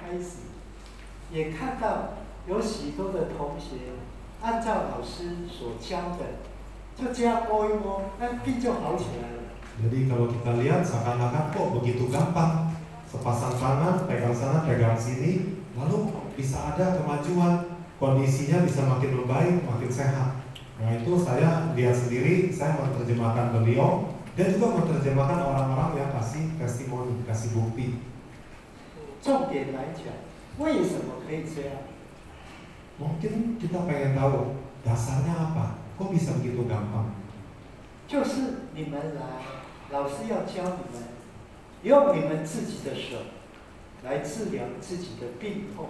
开始，也看到有许多的同学按照老师所教的，就这样摸一摸，那病就好起来了。 Jadi kalau kita lihat seakan-akan kok begitu gampang, sepasang tangan, pegang sana, pegang sini, lalu bisa ada kemajuan, kondisinya bisa makin membaik, makin sehat. Nah itu saya lihat sendiri, saya menerjemahkan beliau dan juga menerjemahkan orang-orang yang kasih testimoni, kasih bukti. 重点来讲，为什么可以这样？ Mungkin kita pengen tahu dasarnya apa, kok bisa begitu gampang? 就是你们来。 老师要教你们用你们自己的手来治疗自己的病痛，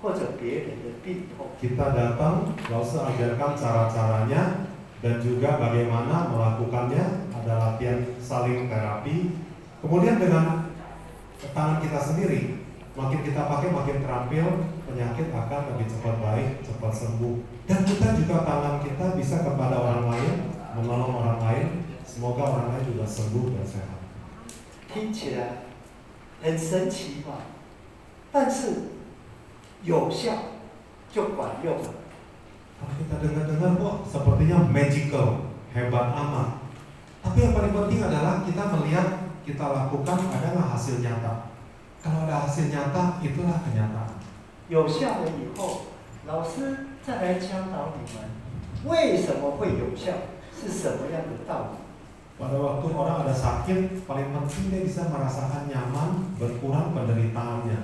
或者别人的病痛。 Kita datang, lalu ajarkan cara-caranya dan juga bagaimana melakukannya. Ada latihan saling terapi. Kemudian dengan tangan kita sendiri, makin kita pakai makin terampil, penyakit akan lebih cepat baik, cepat sembuh. Dan kita juga tangan kita bisa kepada orang lain, menolong orang lain. Semoga orang lain juga sembuh dan sehat. 听起来很神奇嘛，但是有效就管用了。 Kalau kita dengar-dengar kok sepertinya magical, hebat amat. Tapi yang paling penting adalah kita melihat, kita lakukan ada nggak hasil nyata. Kalau ada hasil nyata, itulah kenyataan. 有效了以后，老师再来教导你们为什么会有效，是什么样的道理。 Pada waktu orang ada sakit, paling penting dia bisa merasakan nyaman, berkurang penderitaannya.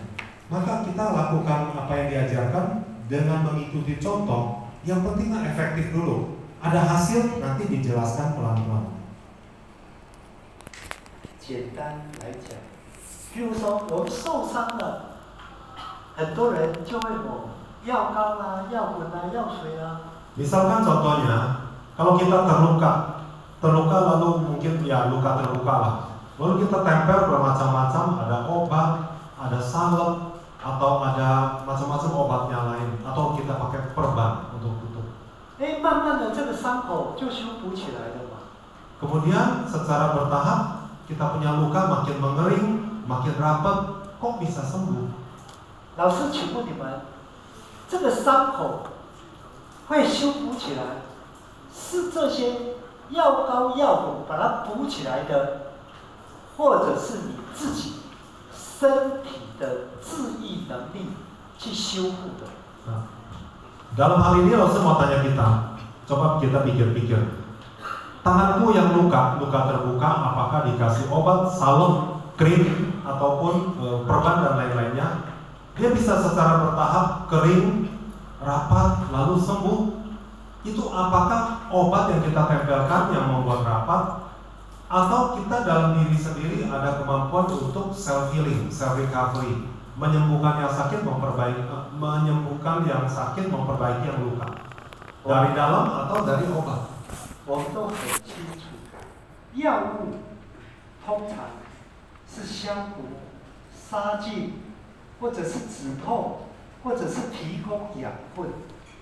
Maka kita lakukan apa yang diajarkan dengan mengikuti contoh. Yang pentingnya efektif dulu. Ada hasil, nanti dijelaskan pelan-pelan. 简单来讲，比如说我们受伤了，很多人就会抹药膏啦、药粉啦、药水啦。 Misalkan contohnya, kalau kita terluka lalu mungkin ya luka terluka lah, lalu kita tempel bermacam-macam, ada obat, ada salep, atau ada macam-macam obatnya lain, atau kita pakai perban untuk tutup. 慢慢的这个伤口就修补起来了嘛。 Kemudian secara bertahap kita punya luka makin mengering, makin rapat, kok bisa sembuh? 老师，请问你们，这个伤口会修补起来，是这些 药膏、药粉把它补起来的，或者是你自己身体的治愈能力去修复的。 Nah, dalam hal ini Rasul mau tanya kita, coba kita pikir-pikir. Tanganku yang luka terbuka, apakah dikasih obat, salep, krim, ataupun perban dan lain-lainnya? Dia bisa secara bertahap kering, rapat, lalu sembuh. Itu apakah obat yang kita tempelkan yang membuat rapat, atau kita dalam diri sendiri ada kemampuan untuk self healing, self recovery, menyembuhkan yang sakit, menyembuhkan yang sakit, memperbaiki yang luka dari dalam atau dari obat. 我们都很清楚，药物通常是消毒、杀菌，或者是止痛，或者是提供养分。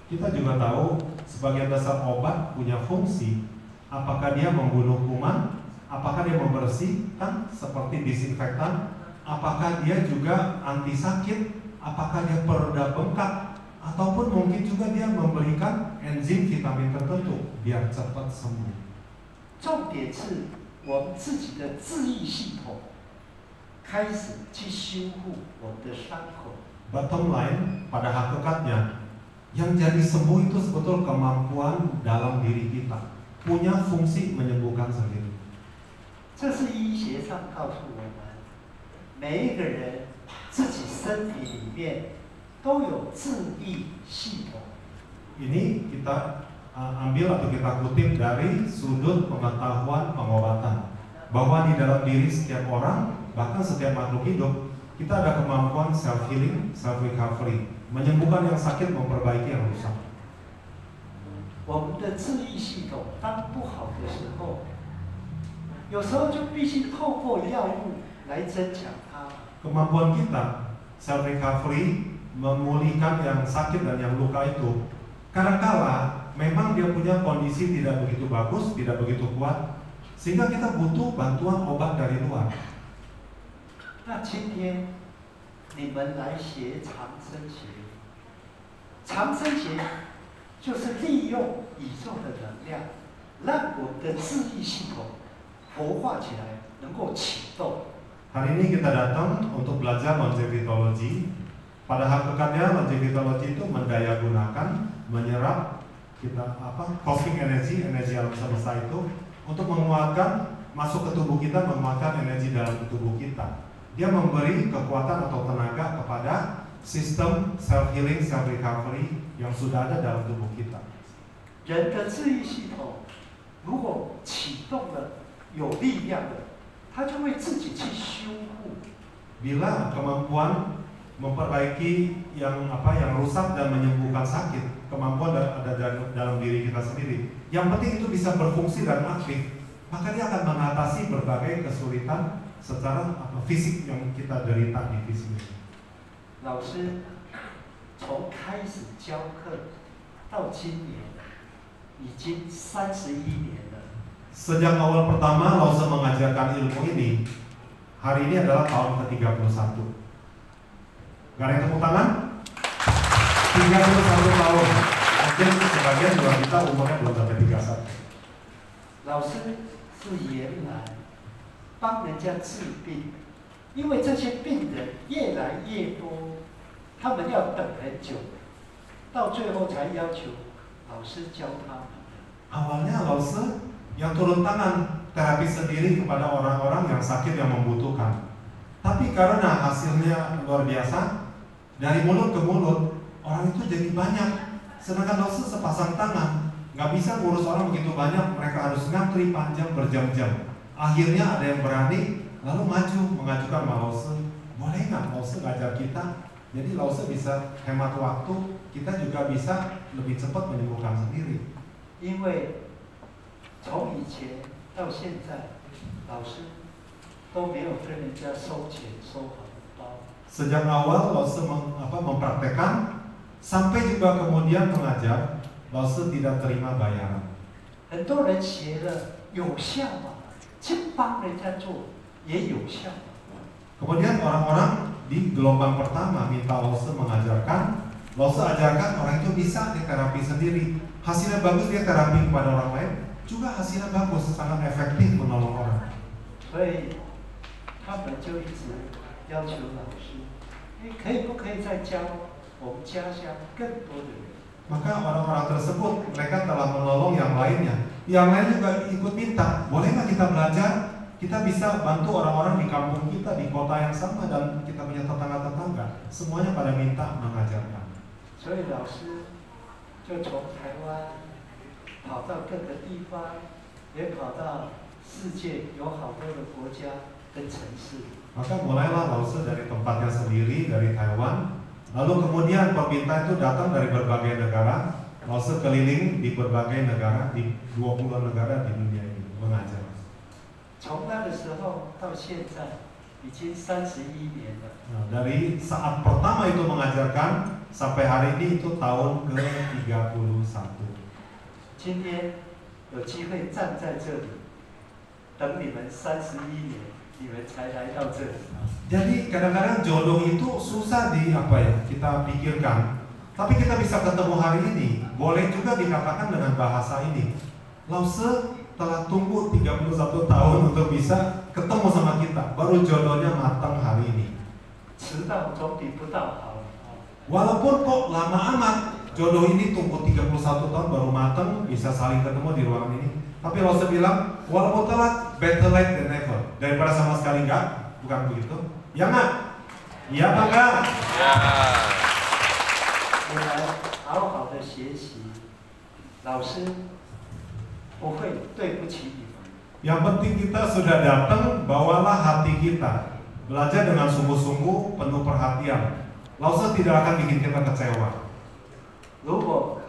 Kita juga tahu sebagian besar obat punya fungsi. Apakah dia membunuh kuman? Apakah dia membersihkan seperti disinfektan? Apakah dia juga anti sakit? Apakah dia pereda bengkak? Ataupun mungkin juga dia memberikan enzim vitamin tertentu biar cepat sembuh. 重点是我们自己的治愈系统开始去修复我们的伤口。 Bottom line, pada hakikatnya yang jadi sembuh itu sebetulnya kemampuan dalam diri kita, punya fungsi menyembuhkan sendiri. 这是医学上告诉我们，每一个人自己身体里面都有治愈系统。 Ini kita ambil atau kita kutip dari sudut pengetahuan pengobatan, bahwa di dalam diri setiap orang, bahkan setiap makhluk hidup, kita ada kemampuan self healing, self recovery, menyembuhkan yang sakit, memperbaiki yang rusak. 我们的治愈系统当不好的时候，有时候就必须透过药物来增强它。 Kemampuan kita self recovery, memulihkan yang sakit dan yang luka itu, kadangkala memang dia punya kondisi tidak begitu bagus, tidak begitu kuat, sehingga kita butuh bantuan obat dari luar. 那今天你们来学长生学。长生学就是利用宇宙的能量，让我们的治愈系统活化起来，能够启动。Hari ini kita datang untuk belajar longevitology. Pada hakikatnya longevitology itu mendayagunakan, menyerap kita cosmic energy alam semesta itu untuk menguatkan, masuk ke tubuh kita, menguatkan energi dalam tubuh kita. Dia memberi kekuatan atau tenaga kepada sistem self healing, self recovery yang sudah ada dalam tubuh kita. 人的治愈系统如果启动了，有力量的，它就会自己去修复。Bila kemampuan memperbaiki yang rusak dan menyembuhkan sakit, kemampuan ada dalam diri kita sendiri. Yang penting itu bisa berfungsi dan aktif, maka dia akan mengatasi berbagai kesulitan secara fisik yang kita derita di fisik. 老师从开始教课到今年，已经31年了。Sejak awal pertama Lause mengajarkan ilmu ini, hari ini adalah tahun ke-31. Gak ada yang tepuk tangan? 31 tahun. Mungkin sebagian juga kita umurnya belum sampai 31. 老师是原来帮人家治病，因为这些病人越来越多，他们要等很久，到最后才要求老师教他们。 Awalnya Lause yang turun tangan terapi sendiri kepada orang-orang yang sakit yang membutuhkan. Tapi karena hasilnya luar biasa, dari mulut ke mulut orang itu jadi banyak. Sedangkan Lause sepasang tangan nggak bisa ngurus orang begitu banyak, mereka harus ngantri panjang berjam-jam. Akhirnya ada yang berani lalu maju mengajukan sama Lause, boleh nggak Lause ngajar kita? Jadi Lause bisa hemat waktu, kita juga bisa lebih cepat menyembuhkan sendiri. 因为从以前到现在，老师都没有跟人家收钱收红包。 Sejak awal Lause mempraktekkan sampai juga kemudian mengajar, Lause tidak terima bayaran. 很多人学了有效吗？去帮人家做也有效。 Kemudian orang-orang di gelombang pertama minta Lause mengajarkan, Lause ajarkan, orang itu bisa diterapi sendiri. Hasilnya bagus, dia terapi kepada orang lain, juga hasilnya bagus, sangat efektif menolong orang. 所以他们就一直要求老师，可不可以再教我们家乡更多的人？ Maka orang-orang tersebut, mereka telah menolong yang lainnya. Yang lain juga ikut minta, boleh nggak kita belajar? Kita bisa bantu orang-orang di kampung kita, di kota yang sama, dan kita punya tetangga-tetangga. Semuanya pada minta mengajarkan. 所以老师就从台湾跑到各个地方，也跑到世界有好多的国家跟城市。 Maka mulailah Lause dari tempatnya sendiri, dari Taiwan. Lalu kemudian permintaan itu datang dari berbagai negara. Lause keliling di berbagai negara, di 20 negara di dunia ini mengajar. 从那个时候到现在，已经31年了。 Nah, dari saat pertama itu mengajarkan sampai hari ini itu tahun ke-31. 今天有机会站在这里，等你们31年，你们才来到这里。 Jadi kadang-kadang jodoh itu susah kita pikirkan. Tapi kita bisa ketemu hari ini. Boleh juga dikatakan dengan bahasa ini. Lause telah tunggu 31 tahun untuk bisa ketemu sama kita. Baru jodohnya matang hari ini. 迟到总比不到好。 Walaupun kok lama amat, jodoh ini tunggu 31 tahun baru matang, bisa saling ketemu di ruangan ini. Tapi Lause bilang, walaupun telat, better late than never. Daripada sama sekali enggak, bukan begitu? Ya nggak? Iya apa enggak? Ya. 我来好好的学习，老师不会对不起你们。 Yang penting kita sudah datang, bawalah hati kita. Belajar dengan sungguh-sungguh, penuh perhatian. Lause tidak akan bikin kita kecewa. 如果